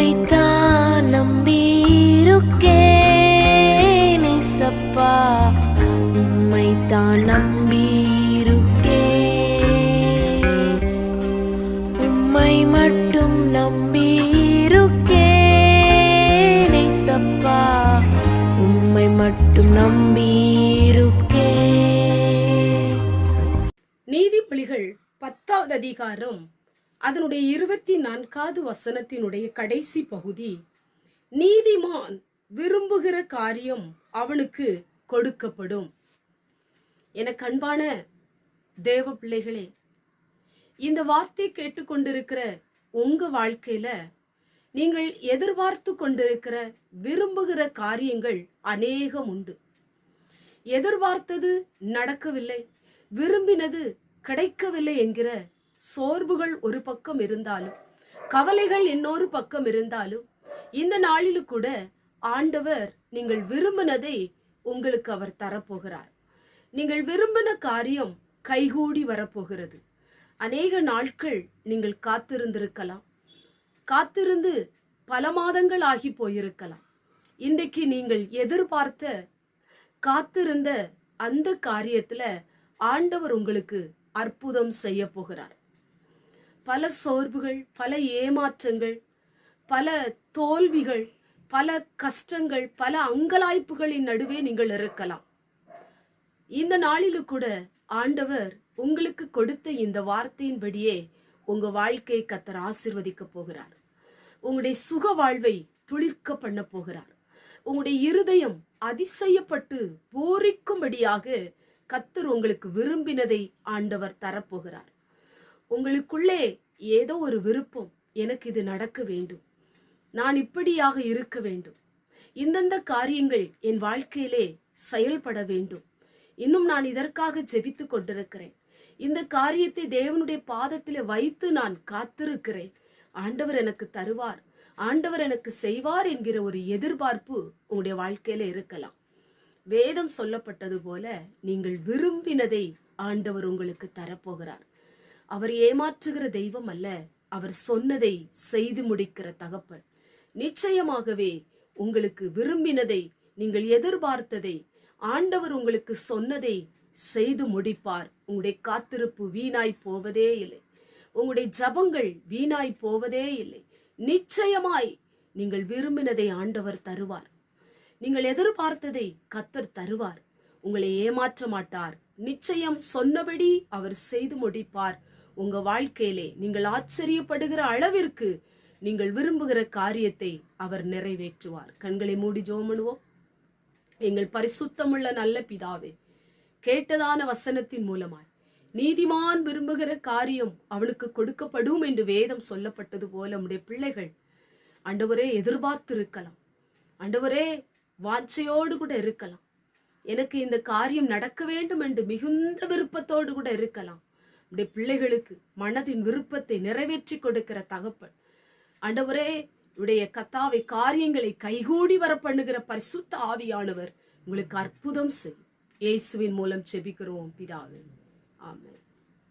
உம்மைத்தான் நம்பியிருக்கேன் ஏசப்பா, உம்மைத்தான் நம்பியிருக்கேன், உம்மை மட்டும் நம்பியிருக்கேன் ஏசப்பா, உம்மை மட்டும் நம்பியிருக்கேன். நீதிமொழிகள் 10வது அதிகாரம் அதனுடைய 24வது வசனத்தினுடைய கடைசி பகுதி, நீதிமான் விரும்புகிற காரியம் அவனுக்கு கொடுக்கப்படும். என கண்பான தேவ பிள்ளைகளே, இந்த வார்த்தை கேட்டுக்கொண்டிருக்கிற உங்க வாழ்க்கையில நீங்கள் எதிர்பார்த்து கொண்டிருக்கிற விரும்புகிற காரியங்கள் அநேகம் உண்டு. எதிர்பார்த்தது நடக்கவில்லை, விரும்பினது கிடைக்கவில்லை என்கிற சோர்வுகள் ஒரு பக்கம் இருந்தாலும், கவலைகள் இன்னொரு பக்கம் இருந்தாலும், இந்த நாளிலும் கூட ஆண்டவர் நீங்கள் விரும்பினதை உங்களுக்கு அவர் தரப்போகிறார். நீங்கள் விரும்பின காரியம் கைகூடி வரப்போகிறது. அநேக நாட்கள் நீங்கள் காத்திருந்திருக்கலாம், காத்திருந்து பல மாதங்கள் ஆகி போயிருக்கலாம். இன்றைக்கு நீங்கள் எதிர்பார்த்த காத்திருந்த அந்த காரியத்துல ஆண்டவர் உங்களுக்கு அற்புதம் செய்ய போகிறார். பல சோர்வுகள், பல ஏமாற்றங்கள், பல தோல்விகள், பல கஷ்டங்கள், பல அங்கலாய்ப்புகளின் நடுவே நீங்கள் இருக்கலாம். இந்த நாளிலும் கூட ஆண்டவர் உங்களுக்கு கொடுத்த இந்த வார்த்தையின்படியே உங்க வாழ்க்கையை கர்த்தர் ஆசீர்வதிக்க போகிறார். உங்களுடைய சுக வாழ்வை துளிர்க்க பண்ண போகிறார். உங்களுடைய இருதயம் அதிசயப்பட்டு பூரிக்கும்படியாக கர்த்தர் உங்களுக்கு விரும்பினதை ஆண்டவர் தரப்போகிறார். உங்களுக்குள்ளே ஏதோ ஒரு விருப்பம், எனக்கு இது நடக்க வேண்டும், நான் இப்படியாக இருக்க வேண்டும், இந்தந்த காரியங்கள் என் வாழ்க்கையிலே செயல்பட வேண்டும், இன்னும் நான் இதற்காக ஜெபித்து கொண்டிருக்கிறேன், இந்த காரியத்தை தேவனுடைய பாதத்திலே வைத்து நான் காத்திருக்கிறேன், ஆண்டவர் எனக்கு தருவார், ஆண்டவர் எனக்கு செய்வார் என்கிற ஒரு எதிர்பார்ப்பு உங்களுடைய வாழ்க்கையில இருக்கலாம். வேதம் சொல்லப்பட்டது போல நீங்கள் விரும்பினதை ஆண்டவர் உங்களுக்கு தரப்போகிறார். அவர் ஏமாற்றுகிற தெய்வம் அல்ல, அவர் சொன்னதை செய்து முடிக்கிற தகப்பன். நிச்சயமாகவே உங்களுக்கு விரும்பினதை, நீங்கள் எதிர்பார்த்ததை ஆண்டவர் உங்களுக்கு சொன்னதை செய்து முடிப்பார். உங்களுடைய காத்திருப்பு வீணாய் போவதே இல்லை, உங்களுடைய ஜபங்கள் வீணாய் போவதே இல்லை. நிச்சயமாய் நீங்கள் விரும்பினதை ஆண்டவர் தருவார். நீங்கள் எதிர்பார்த்ததை கர்த்தர் தருவார். உங்களை ஏமாற்ற மாட்டார். நிச்சயம் சொன்னபடி அவர் செய்து முடிப்பார். உங்க வாழ்க்கையிலே நீங்கள் ஆச்சரியப்படுகிற அளவிற்கு நீங்கள் விரும்புகிற காரியத்தை அவர் நிறைவேற்றுவார். கண்களை மூடி ஜெபம் பண்ணுவோம். எங்கள் பரிசுத்தமுள்ள நல்ல பிதாவே, கேட்டதான வசனத்தின் மூலமாய் நீதிமான் விரும்புகிற காரியம் அவனுக்கு கொடுக்கப்படும் என்று வேதம் சொல்லப்பட்டது போல நம்முடைய பிள்ளைகள் ஆண்டவரே எதிர்பார்த்து இருக்கலாம், ஆண்டவரே வாஞ்சையோடு கூட இருக்கலாம், எனக்கு இந்த காரியம் நடக்க வேண்டும் என்று மிகுந்த விருப்பத்தோடு கூட இருக்கலாம். நம்முடைய பிள்ளைகளுக்கு மனதின் விருப்பத்தை நிறைவேற்றி கொடுக்கிற தகப்பன் ஆண்டவரே, உடைய கத்தாவை காரியங்களை கைகூடி வர பண்ணுகிற பரிசுத்த ஆவியானவர் உங்களுக்கு அற்புதம் செய்யும். இயேசுவின் மூலம் ஜெபிக்கிறோம் பிதாவே, ஆமென்.